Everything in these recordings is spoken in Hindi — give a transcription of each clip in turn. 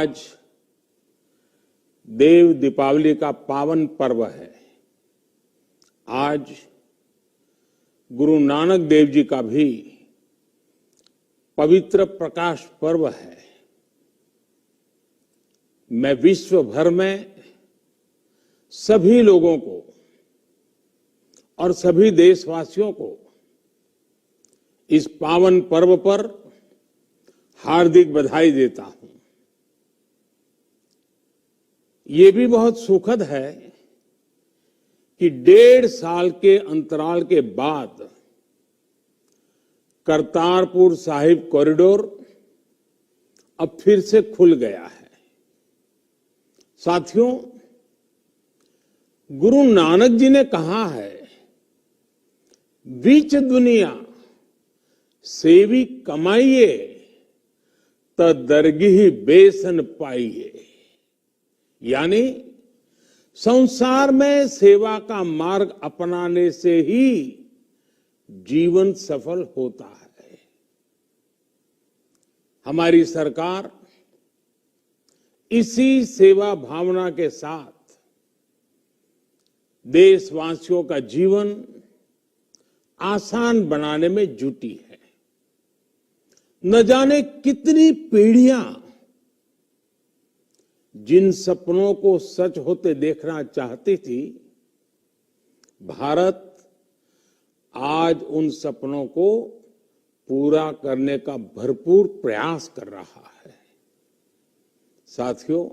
आज देव दीपावली का पावन पर्व है। आज गुरु नानक देव जी का भी पवित्र प्रकाश पर्व है। मैं विश्व भर में सभी लोगों को और सभी देशवासियों को इस पावन पर्व पर हार्दिक बधाई देता हूं। ये भी बहुत सुखद है कि 1.5 साल के अंतराल के बाद करतारपुर साहिब कॉरिडोर अब फिर से खुल गया है। साथियों, गुरु नानक जी ने कहा है, बीच दुनिया सेवी कमाइए त दरगिही बेसन पाइए। यानी संसार में सेवा का मार्ग अपनाने से ही जीवन सफल होता है। हमारी सरकार इसी सेवा भावना के साथ देशवासियों का जीवन आसान बनाने में जुटी है। न जाने कितनी पीढ़ियां जिन सपनों को सच होते देखना चाहती थी, भारत आज उन सपनों को पूरा करने का भरपूर प्रयास कर रहा है। साथियों,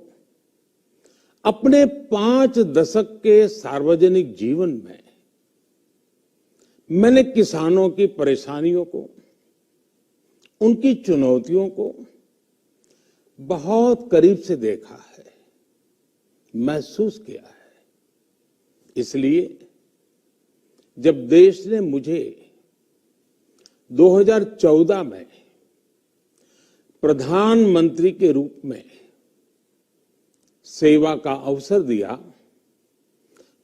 अपने 5 दशक के सार्वजनिक जीवन में मैंने किसानों की परेशानियों को, उनकी चुनौतियों को बहुत करीब से देखा है, महसूस किया है। इसलिए जब देश ने मुझे 2014 में प्रधानमंत्री के रूप में सेवा का अवसर दिया,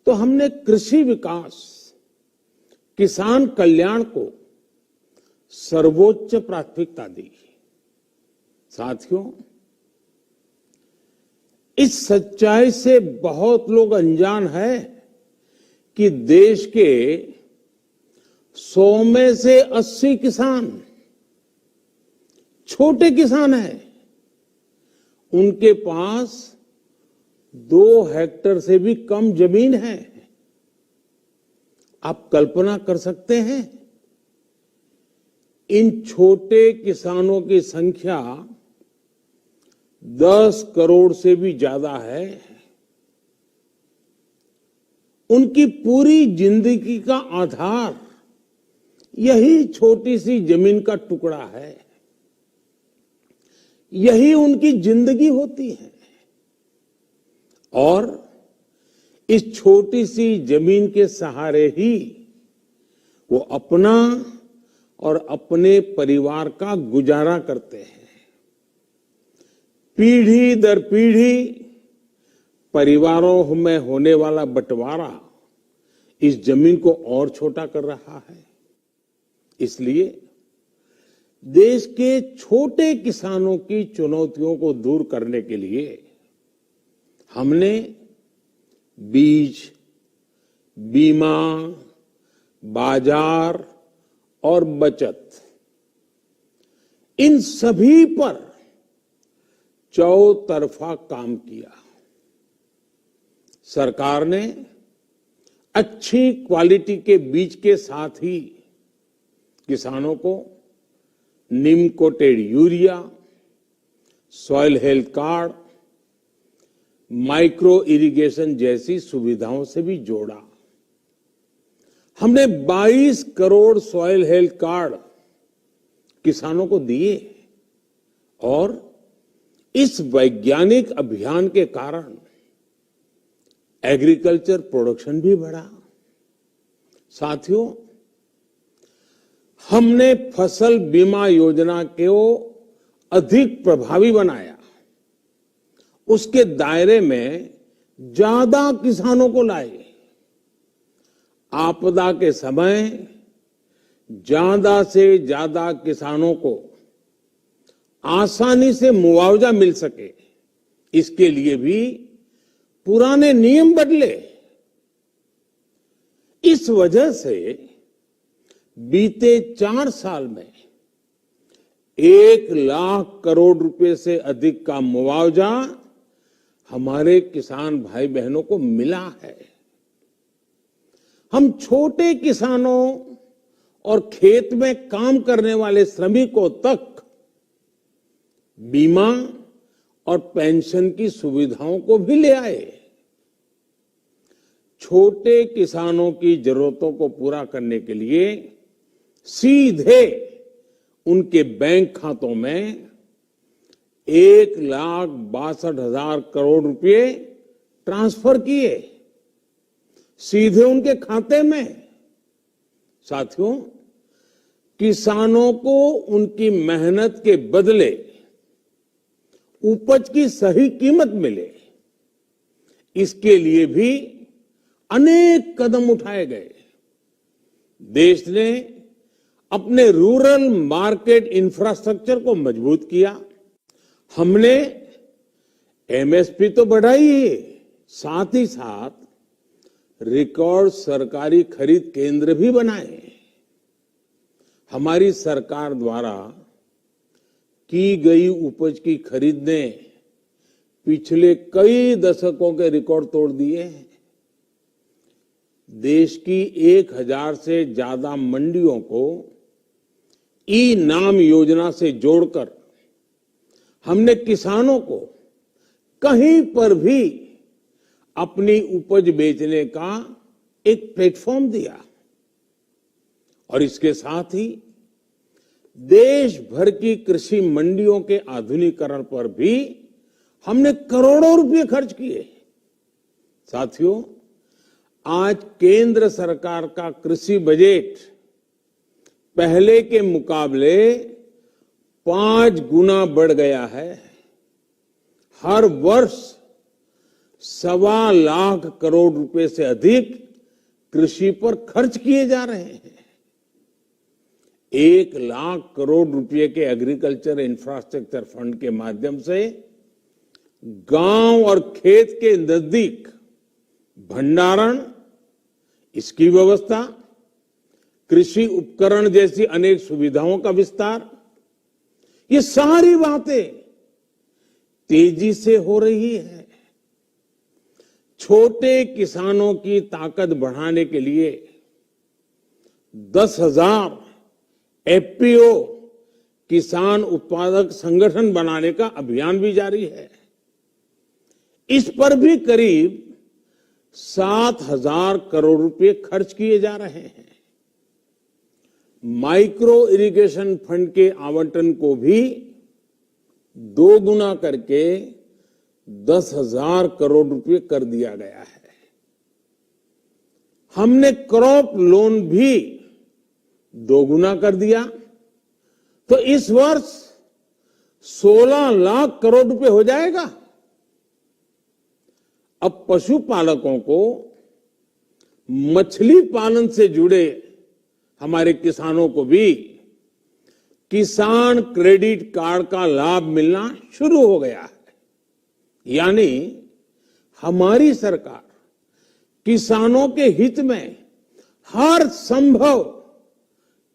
तो हमने कृषि विकास, किसान कल्याण को सर्वोच्च प्राथमिकता दी। साथियों, इस सच्चाई से बहुत लोग अनजान है कि देश के 100 में से 80 किसान छोटे किसान हैं। उनके पास 2 हेक्टेयर से भी कम जमीन है। आप कल्पना कर सकते हैं, इन छोटे किसानों की संख्या 10 करोड़ से भी ज्यादा है। उनकी पूरी जिंदगी का आधार यही छोटी सी जमीन का टुकड़ा है। यही उनकी जिंदगी होती है। और इस छोटी सी जमीन के सहारे ही वो अपना और अपने परिवार का गुजारा करते हैं। पीढ़ी दर पीढ़ी परिवारों में होने वाला बंटवारा इस जमीन को और छोटा कर रहा है। इसलिए देश के छोटे किसानों की चुनौतियों को दूर करने के लिए हमने बीज, बीमा, बाजार और बचत, इन सभी पर चौतरफा काम किया। सरकार ने अच्छी क्वालिटी के बीज के साथ ही किसानों को neem coated urea, soil health card, micro irrigation जैसी सुविधाओं से भी जोड़ा। हमने 22 करोड़ सॉइल हेल्थ कार्ड किसानों को दिए और इस वैज्ञानिक अभियान के कारण एग्रीकल्चर प्रोडक्शन भी बढ़ा। साथियों, हमने फसल बीमा योजना को अधिक प्रभावी बनाया। उसके दायरे में ज्यादा किसानों को लाए। आपदा के समय ज्यादा से ज्यादा किसानों को आसानी से मुआवजा मिल सके, इसके लिए भी पुराने नियम बदले। इस वजह से बीते 4 साल में 1 लाख करोड़ रुपए से अधिक का मुआवजा हमारे किसान भाई बहनों को मिला है। हम छोटे किसानों और खेत में काम करने वाले श्रमिकों तक बीमा और पेंशन की सुविधाओं को भी ले आए। छोटे किसानों की जरूरतों को पूरा करने के लिए सीधे उनके बैंक खातों में 1,62,000 करोड़ रुपए ट्रांसफर किए, सीधे उनके खाते में। साथियों, किसानों को उनकी मेहनत के बदले उपज की सही कीमत मिले, इसके लिए भी अनेक कदम उठाए गए। देश ने अपने रूरल मार्केट इंफ्रास्ट्रक्चर को मजबूत किया। हमने एमएसपी तो बढ़ाई ही, साथ ही साथ रिकॉर्ड सरकारी खरीद केंद्र भी बनाए। हमारी सरकार द्वारा की गई उपज की खरीद ने पिछले कई दशकों के रिकॉर्ड तोड़ दिए हैं। देश की 1000 से ज्यादा मंडियों को ई नाम योजना से जोड़कर हमने किसानों को कहीं पर भी अपनी उपज बेचने का एक प्लेटफॉर्म दिया। और इसके साथ ही देश भर की कृषि मंडियों के आधुनिकीकरण पर भी हमने करोड़ों रुपए खर्च किए। साथियों, आज केंद्र सरकार का कृषि बजट पहले के मुकाबले 5 गुना बढ़ गया है। हर वर्ष 1.25 लाख करोड़ रुपए से अधिक कृषि पर खर्च किए जा रहे हैं। 1 लाख करोड़ रुपए के एग्रीकल्चर इंफ्रास्ट्रक्चर फंड के माध्यम से गांव और खेत के नजदीक भंडारण, इसकी व्यवस्था, कृषि उपकरण जैसी अनेक सुविधाओं का विस्तार, ये सारी बातें तेजी से हो रही है। छोटे किसानों की ताकत बढ़ाने के लिए 10,000 एफपीओ किसान उत्पादक संगठन बनाने का अभियान भी जारी है। इस पर भी करीब 7,000 करोड़ रुपए खर्च किए जा रहे हैं। माइक्रो इरिगेशन फंड के आवंटन को भी 2 गुना करके 10,000 करोड़ रुपए कर दिया गया है। हमने क्रॉप लोन भी 2 गुना कर दिया, तो इस वर्ष 16 लाख करोड़ रुपए हो जाएगा। अब पशुपालकों को मछली पालन से जुड़े हमारे किसानों को भी किसान क्रेडिट कार्ड का लाभ मिलना शुरू हो गया है। यानी हमारी सरकार किसानों के हित में हर संभव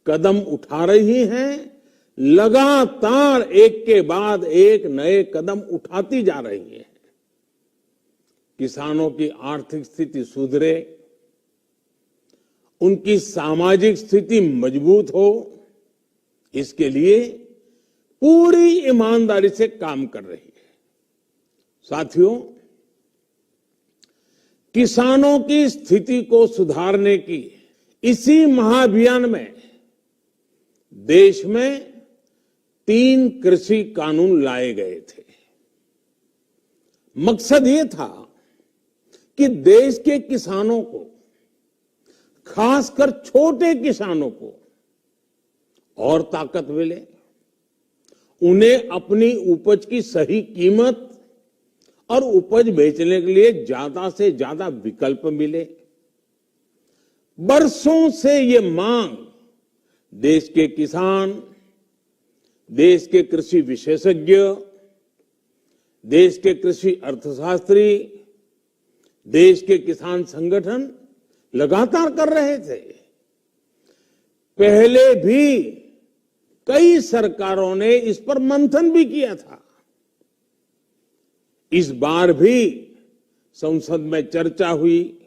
कदम उठा रही है, लगातार एक के बाद एक नए कदम उठाती जा रही है। किसानों की आर्थिक स्थिति सुधरे, उनकी सामाजिक स्थिति मजबूत हो, इसके लिए पूरी ईमानदारी से काम कर रही है। साथियों, किसानों की स्थिति को सुधारने की इसी महाअभियान में देश में 3 कृषि कानून लाए गए थे। मकसद ये था कि देश के किसानों को, खासकर छोटे किसानों को और ताकत मिले, उन्हें अपनी उपज की सही कीमत और उपज बेचने के लिए ज्यादा से ज्यादा विकल्प मिले। बरसों से ये मांग देश के किसान, देश के कृषि विशेषज्ञ, देश के कृषि अर्थशास्त्री, देश के किसान संगठन लगातार कर रहे थे। पहले भी कई सरकारों ने इस पर मंथन भी किया था। इस बार भी संसद में चर्चा हुई,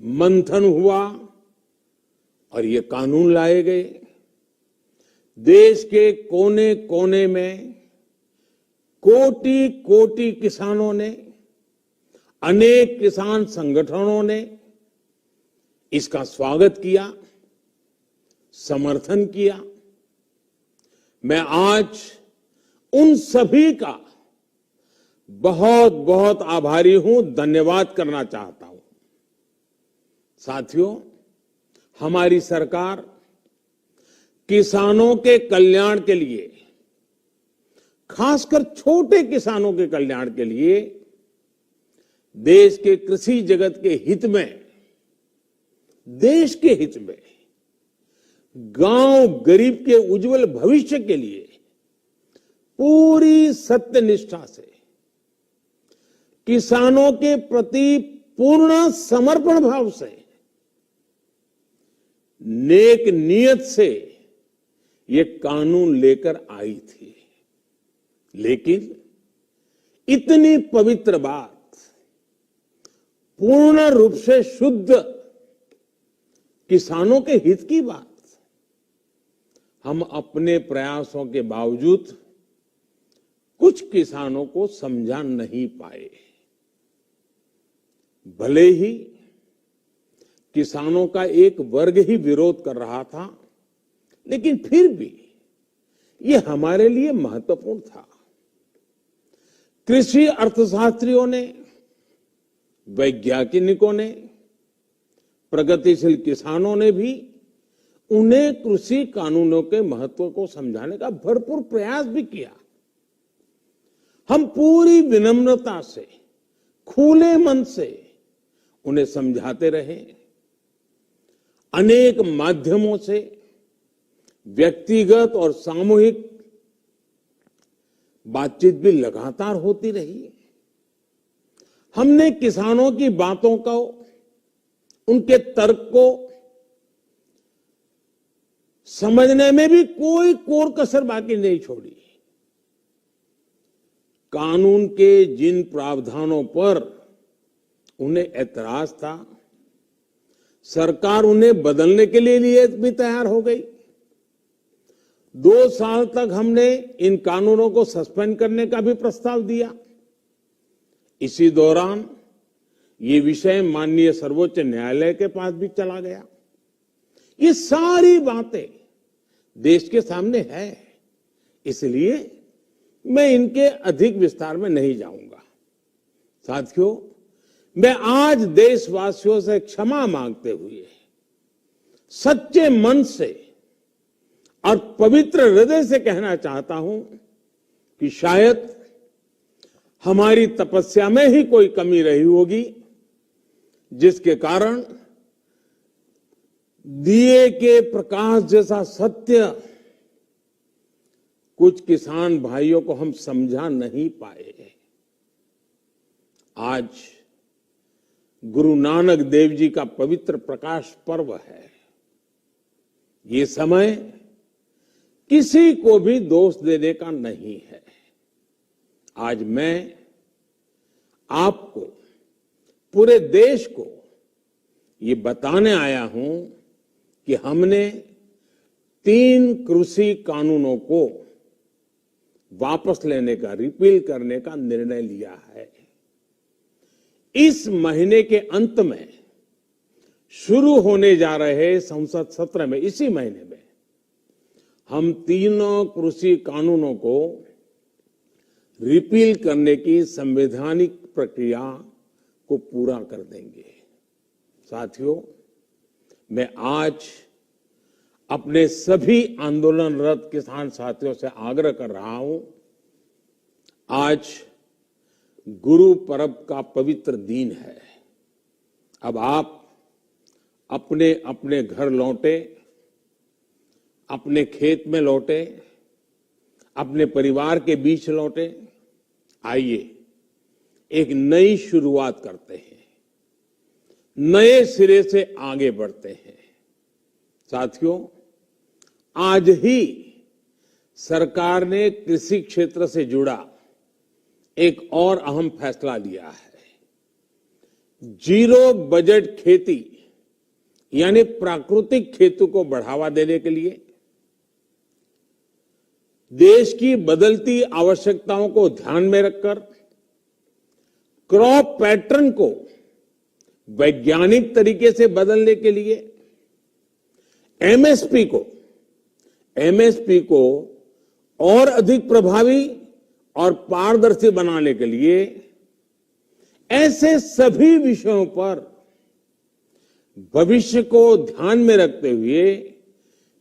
मंथन हुआ और ये कानून लाए गए। देश के कोने कोने में कोटि कोटि किसानों ने, अनेक किसान संगठनों ने इसका स्वागत किया, समर्थन किया। मैं आज उन सभी का बहुत बहुत आभारी हूं, धन्यवाद करना चाहता हूं। साथियों, हमारी सरकार किसानों के कल्याण के लिए, खासकर छोटे किसानों के कल्याण के लिए, देश के कृषि जगत के हित में, देश के हित में, गांव गरीब के उज्जवल भविष्य के लिए पूरी सत्यनिष्ठा से, किसानों के प्रति पूर्ण समर्पण भाव से, नेक नियत से ये कानून लेकर आई थी। लेकिन इतनी पवित्र बात, पूर्ण रूप से शुद्ध किसानों के हित की बात, हम अपने प्रयासों के बावजूद कुछ किसानों को समझा नहीं पाए। भले ही किसानों का एक वर्ग ही विरोध कर रहा था, लेकिन फिर भी ये हमारे लिए महत्वपूर्ण था। कृषि अर्थशास्त्रियों ने, वैज्ञानिकों ने, प्रगतिशील किसानों ने भी उन्हें कृषि कानूनों के महत्व को समझाने का भरपूर प्रयास भी किया। हम पूरी विनम्रता से, खुले मन से उन्हें समझाते रहे। अनेक माध्यमों से व्यक्तिगत और सामूहिक बातचीत भी लगातार होती रही। हमने किसानों की बातों को, उनके तर्क को समझने में भी कोई कोर कसर बाकी नहीं छोड़ी। कानून के जिन प्रावधानों पर उन्हें ऐतराज था, सरकार उन्हें बदलने के लिए भी तैयार हो गई। 2 साल तक हमने इन कानूनों को सस्पेंड करने का भी प्रस्ताव दिया। इसी दौरान ये विषय माननीय सर्वोच्च न्यायालय के पास भी चला गया। ये सारी बातें देश के सामने है, इसलिए मैं इनके अधिक विस्तार में नहीं जाऊंगा। साथियों, मैं आज देशवासियों से क्षमा मांगते हुए सच्चे मन से और पवित्र हृदय से कहना चाहता हूं कि शायद हमारी तपस्या में ही कोई कमी रही होगी, जिसके कारण दिए के प्रकाश जैसा सत्य कुछ किसान भाइयों को हम समझा नहीं पाए। आज गुरु नानक देव जी का पवित्र प्रकाश पर्व है। ये समय किसी को भी दोष देने का नहीं है। आज मैं आपको, पूरे देश को ये बताने आया हूं कि हमने 3 कृषि कानूनों को वापस लेने का, रिपील करने का निर्णय लिया है। इस महीने के अंत में शुरू होने जा रहे संसद सत्र में, इसी महीने में, हम 3 कृषि कानूनों को रिपील करने की संवैधानिक प्रक्रिया को पूरा कर देंगे। साथियों, मैं आज अपने सभी आंदोलनरत किसान साथियों से आग्रह कर रहा हूं, आज गुरु पर्व का पवित्र दिन है। अब आप अपने अपने घर लौटे, अपने खेत में लौटे, अपने परिवार के बीच लौटे, आइए एक नई शुरुआत करते हैं, नए सिरे से आगे बढ़ते हैं। साथियों, आज ही सरकार ने कृषि क्षेत्र से जुड़ा एक और अहम फैसला लिया है। जीरो बजट खेती यानी प्राकृतिक खेती को बढ़ावा देने के लिए देश की बदलती आवश्यकताओं को ध्यान में रखकर क्रॉप पैटर्न को वैज्ञानिक तरीके से बदलने के लिए एमएसपी को और अधिक प्रभावी और पारदर्शी बनाने के लिए ऐसे सभी विषयों पर भविष्य को ध्यान में रखते हुए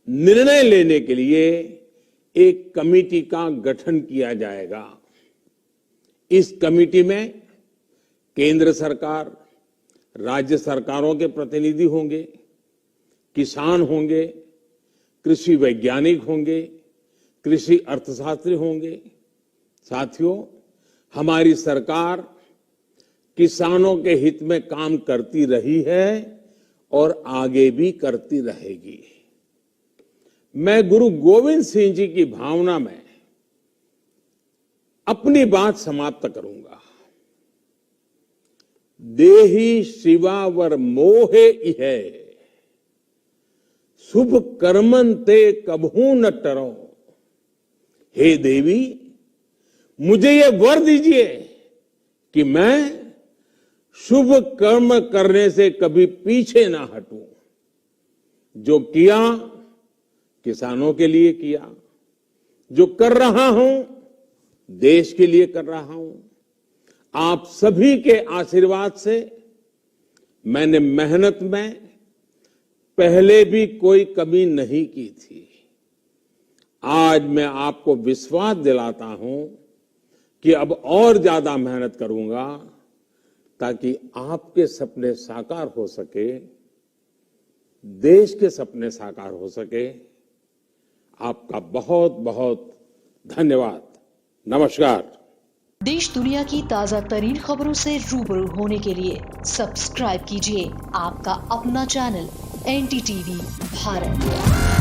निर्णय लेने के लिए एक कमेटी का गठन किया जाएगा। इस कमेटी में केंद्र सरकार, राज्य सरकारों के प्रतिनिधि होंगे, किसान होंगे, कृषि वैज्ञानिक होंगे, कृषि अर्थशास्त्री होंगे। साथियों, हमारी सरकार किसानों के हित में काम करती रही है और आगे भी करती रहेगी। मैं गुरु गोविंद सिंह जी की भावना में अपनी बात समाप्त करूंगा। देहि शिवावर मोहे इहे, शुभ कर्मन ते कबहू न टरो। हे देवी, मुझे ये वर दीजिए कि मैं शुभ कर्म करने से कभी पीछे ना हटूं। जो किया किसानों के लिए किया, जो कर रहा हूं देश के लिए कर रहा हूं। आप सभी के आशीर्वाद से मैंने मेहनत में पहले भी कोई कमी नहीं की थी। आज मैं आपको विश्वास दिलाता हूं कि अब और ज्यादा मेहनत करूंगा ताकि आपके सपने साकार हो सके, देश के सपने साकार हो सके। आपका बहुत बहुत धन्यवाद। नमस्कार। देश दुनिया की ताजा तरीन खबरों से रूबरू होने के लिए सब्सक्राइब कीजिए आपका अपना चैनल NDTV भारत।